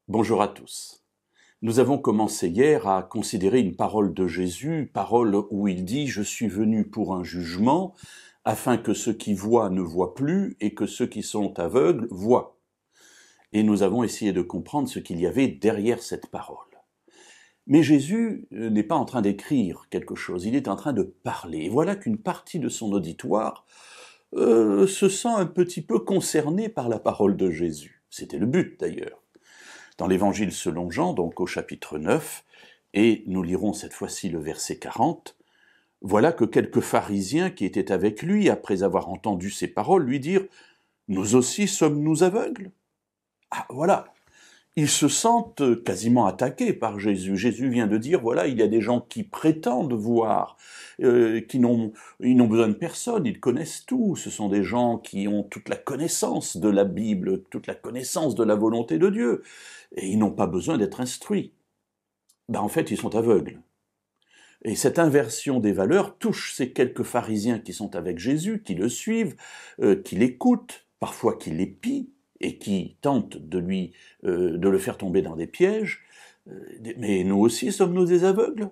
Bonjour à tous. Nous avons commencé hier à considérer une parole de Jésus, parole où il dit « Je suis venu pour un jugement, afin que ceux qui voient ne voient plus et que ceux qui sont aveugles voient ». Et nous avons essayé de comprendre ce qu'il y avait derrière cette parole. Mais Jésus n'est pas en train d'écrire quelque chose, il est en train de parler. Et voilà qu'une partie de son auditoire se sent un petit peu concernée par la parole de Jésus. C'était le but d'ailleurs. Dans l'Évangile selon Jean, donc au chapitre 9, et nous lirons cette fois-ci le verset 40, voilà que quelques pharisiens qui étaient avec lui, après avoir entendu ces paroles, lui dirent « Nous aussi sommes-nous aveugles ?» Ah, voilà, ils se sentent quasiment attaqués par Jésus. Jésus vient de dire, voilà, il y a des gens qui prétendent voir, ils n'ont besoin de personne, ils connaissent tout. Ce sont des gens qui ont toute la connaissance de la Bible, toute la connaissance de la volonté de Dieu, et ils n'ont pas besoin d'être instruits. En fait, ils sont aveugles. Et cette inversion des valeurs touche ces quelques pharisiens qui sont avec Jésus, qui le suivent, qui l'écoutent, parfois qui l'épient, et qui tentent de le faire tomber dans des pièges. Mais nous aussi sommes-nous des aveugles?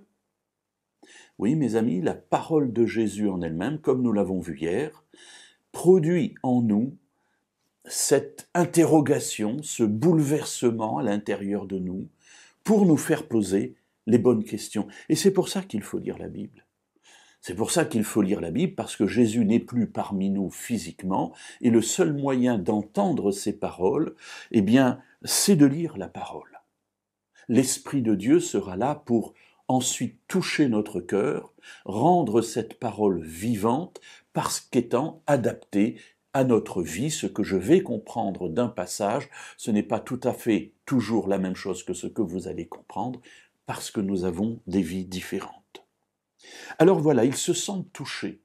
Oui, mes amis, la parole de Jésus en elle-même, comme nous l'avons vu hier, produit en nous cette interrogation, ce bouleversement à l'intérieur de nous, pour nous faire poser les bonnes questions. Et c'est pour ça qu'il faut lire la Bible. C'est pour ça qu'il faut lire la Bible, parce que Jésus n'est plus parmi nous physiquement, et le seul moyen d'entendre ces paroles, c'est de lire la parole. L'Esprit de Dieu sera là pour ensuite toucher notre cœur, rendre cette parole vivante, parce qu'étant adaptée à notre vie, ce que je vais comprendre d'un passage, ce n'est pas tout à fait toujours la même chose que ce que vous allez comprendre, parce que nous avons des vies différentes. Alors voilà, ils se sentent touchés.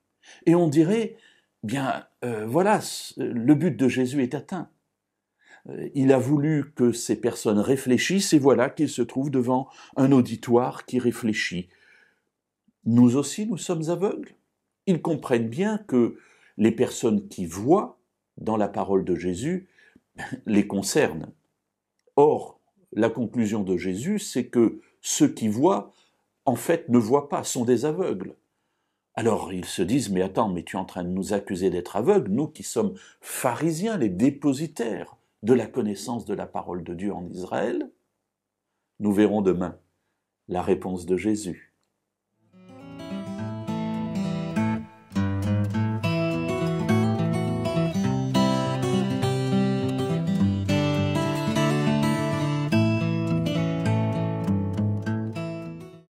Et on dirait, le but de Jésus est atteint. Il a voulu que ces personnes réfléchissent, et voilà qu'ils se trouvent devant un auditoire qui réfléchit. Nous aussi, nous sommes aveugles. Ils comprennent bien que les personnes qui voient dans la parole de Jésus les concernent. Or, la conclusion de Jésus, c'est que ceux qui voient en fait, ne voient pas, sont des aveugles. Alors ils se disent, mais attends, mais tu es en train de nous accuser d'être aveugles, nous qui sommes pharisiens, les dépositaires de la connaissance de la parole de Dieu en Israël? Nous verrons demain la réponse de Jésus.